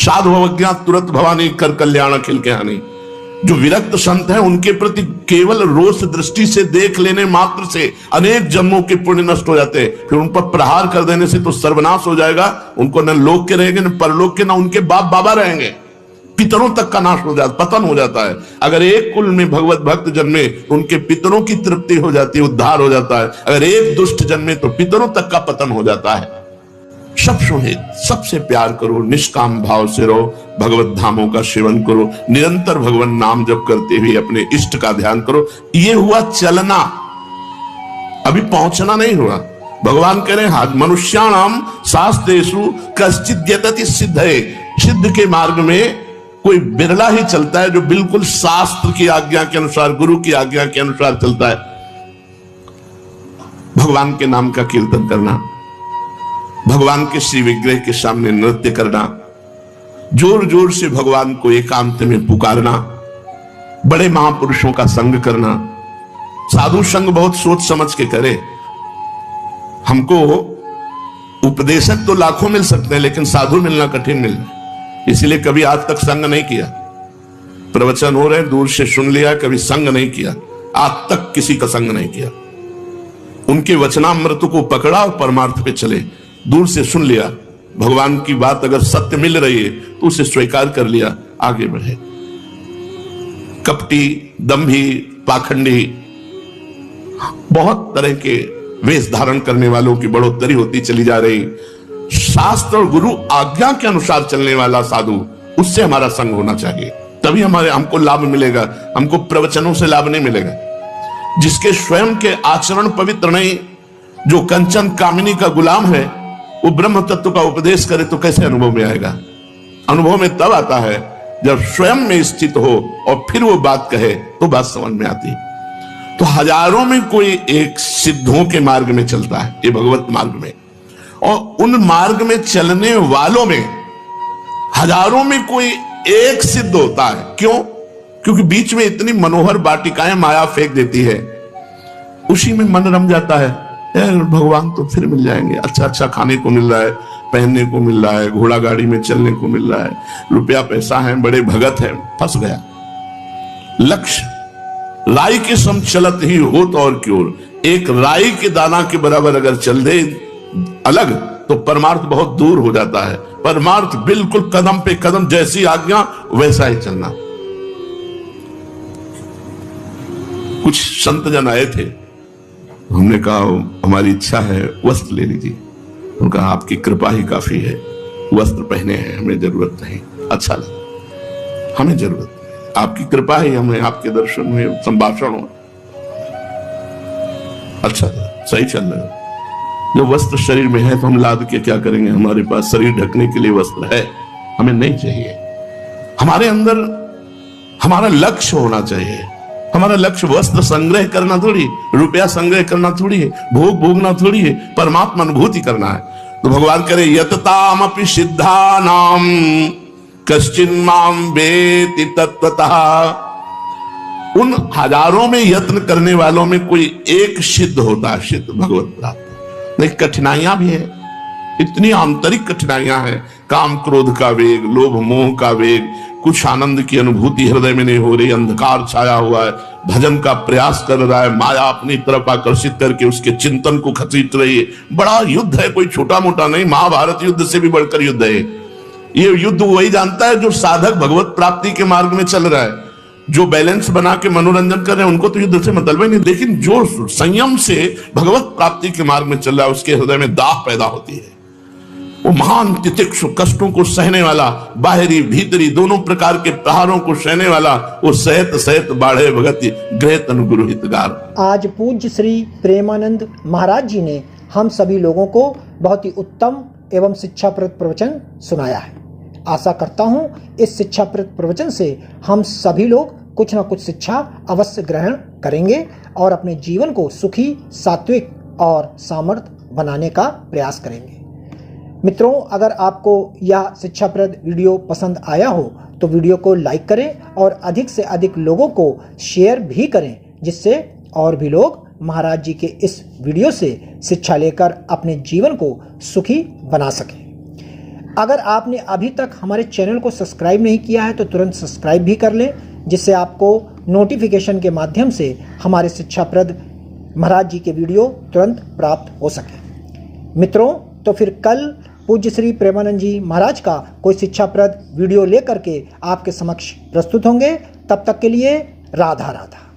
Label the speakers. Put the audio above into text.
Speaker 1: साधु अवज्ञा तुरंत भवानी कर कल्याण अखिल के हानि। जो विरक्त संत हैं उनके प्रति केवल रोष दृष्टि से देख लेने मात्र से अनेक जन्मों के पुण्य नष्ट हो जाते हैं। फिर उन पर प्रहार कर देने से तो सर्वनाश हो जाएगा। उनको न लोक के रहेंगे, न परलोक के, न उनके बाप बाबा रहेंगे। पितरों तक का नाश हो जाता, पतन हो जाता है। अगर एक कुल में भगवत भक्त जन्मे तो उनके पितरों की तृप्ति हो जाती है, उद्धार हो जाता है। अगर एक दुष्ट जन्मे तो पितरों तक का पतन हो जाता है। सब सुहित, सबसे प्यार करो, निष्काम भाव से रहो, भगवत धामों का सेवन करो, निरंतर भगवान नाम जप करते हुए अपने इष्ट का ध्यान करो। ये हुआ चलना, अभी पहुंचना नहीं हुआ। भगवान कह रहे हैं मनुष्याणाम शास्त्रेषु कश्चित् यतति सिद्धये। सिद्ध के मार्ग में कोई बिरला ही चलता है जो बिल्कुल शास्त्र की आज्ञा के अनुसार, गुरु की आज्ञा के अनुसार चलता है। भगवान के नाम का कीर्तन करना, भगवान के श्री विग्रह के सामने नृत्य करना, जोर जोर से भगवान को एकांत में पुकारना, बड़े महापुरुषों का संग करना। साधु संग बहुत सोच समझ के करे। हमको उपदेशक तो लाखों मिल सकते हैं, लेकिन साधु मिलना कठिन मिल, इसलिए कभी आज तक संग नहीं किया। प्रवचन हो रहे दूर से सुन लिया, कभी संग नहीं किया, आज तक किसी का संग नहीं किया। उनके वचनामृत को पकड़ा और परमार्थ पे चले। दूर से सुन लिया, भगवान की बात अगर सत्य मिल रही है तो उसे स्वीकार कर लिया, आगे बढ़े। कपटी, दंभी, पाखंडी, बहुत तरह के वेश धारण करने वालों की बढ़ोतरी होती चली जा रही। शास्त्र और गुरु आज्ञा के अनुसार चलने वाला साधु, उससे हमारा संग होना चाहिए, तभी हमको लाभ मिलेगा। हमको प्रवचनों से लाभ नहीं मिलेगा। जिसके स्वयं के आचरण पवित्र नहीं, जो कंचन कामिनी का गुलाम है, वो ब्रह्म तत्व का उपदेश करे तो कैसे अनुभव में आएगा? अनुभव में तब आता है जब स्वयं में स्थित हो और फिर वो बात कहे तो बात समझ में आती। तो हजारों में कोई एक सिद्धों के मार्ग में चलता है, ये भगवत मार्ग में, और उन मार्ग में चलने वालों में हजारों में कोई एक सिद्ध होता है। क्यों? क्योंकि बीच में इतनी मनोहर वाटिकाएं माया फेंक देती है, उसी में मन रम जाता है। भगवान तो फिर मिल जाएंगे, अच्छा अच्छा खाने को मिल रहा है, पहनने को मिल रहा है, घोड़ा गाड़ी में चलने को मिल रहा है, रुपया पैसा है, बड़े भगत है, फंस गया। लक्ष्य राई के सम चलत ही होत और क्योर, एक राई के दाना के बराबर अगर चल दे अलग तो परमार्थ बहुत दूर हो जाता है। परमार्थ बिल्कुल कदम पे कदम, जैसी आज्ञा वैसा ही चलना। कुछ संत जन आए थे, हमने कहा हमारी इच्छा है वस्त्र ले लीजिए। उनका आपकी कृपा ही काफी है, वस्त्र पहने हैं, हमें जरूरत नहीं। अच्छा लगा, हमें जरूरत नहीं, आपकी कृपा ही हमें, आपके दर्शन हुए, संभाषण हो, अच्छा सही चल रहा है। जो वस्त्र शरीर में है तो हम लाद के क्या करेंगे? हमारे पास शरीर ढकने के लिए वस्त्र है, हमें नहीं चाहिए। हमारे अंदर हमारा लक्ष्य होना चाहिए। हमारा लक्ष्य वस्त्र संग्रह करना थोड़ी, रुपया संग्रह करना थोड़ी है, भोग भोगना थोड़ी है, परमात्मा अनुभूति करना है। तो भगवान करे यततामपि सिद्धानाम कश्चिन् माम वेति तत्वतः। उन हजारों में यत्न करने वालों में कोई एक सिद्ध होता है, सिद्ध भगवत प्राप्त। लेकिन कठिनाइयां भी है, इतनी आंतरिक कठिनाइयां हैं, काम क्रोध का वेग, लोभ मोह का वेग, कुछ आनंद की अनुभूति हृदय में नहीं हो रही, अंधकार छाया हुआ है, भजन का प्रयास कर रहा है, माया अपनी तरफ आकर्षित करके उसके चिंतन को खसीट रही है। बड़ा युद्ध है, कोई छोटा मोटा नहीं, महाभारत युद्ध से भी बढ़कर युद्ध है। ये युद्ध वही जानता है जो साधक भगवत प्राप्ति के मार्ग में चल रहा है। जो बैलेंस बना के मनोरंजन कर रहे हैं उनको तो युद्ध से मतलब ही नहीं, लेकिन जो संयम से भगवत प्राप्ति के मार्ग में चल रहा है उसके हृदय में दाह पैदा होती है। वो महान तितिक्षु, कष्टों को सहने वाला, बाहरी भीतरी दोनों प्रकार के प्रहारों को सहने वाला, वो सहत सहत बाढ़े भगति गृह तनु गुरु हितगार।
Speaker 2: आज पूज्य श्री प्रेमानंद महाराज जी ने हम सभी लोगों को बहुत ही उत्तम एवं शिक्षाप्रद प्रवचन सुनाया है। आशा करता हूँ इस शिक्षाप्रद प्रवचन से हम सभी लोग कुछ न कुछ शिक्षा अवश्य ग्रहण करेंगे और अपने जीवन को सुखी, सात्विक और सामर्थ्य बनाने का प्रयास करेंगे। मित्रों, अगर आपको यह शिक्षाप्रद वीडियो पसंद आया हो तो वीडियो को लाइक करें और अधिक से अधिक लोगों को शेयर भी करें, जिससे और भी लोग महाराज जी के इस वीडियो से शिक्षा लेकर अपने जीवन को सुखी बना सकें। अगर आपने अभी तक हमारे चैनल को सब्सक्राइब नहीं किया है तो तुरंत सब्सक्राइब भी कर लें, जिससे आपको नोटिफिकेशन के माध्यम से हमारे शिक्षाप्रद महाराज जी के वीडियो तुरंत प्राप्त हो सके। मित्रों, तो फिर कल पूज्य श्री प्रेमानंद जी महाराज का कोई शिक्षाप्रद वीडियो लेकर के आपके समक्ष प्रस्तुत होंगे। तब तक के लिए राधा राधा।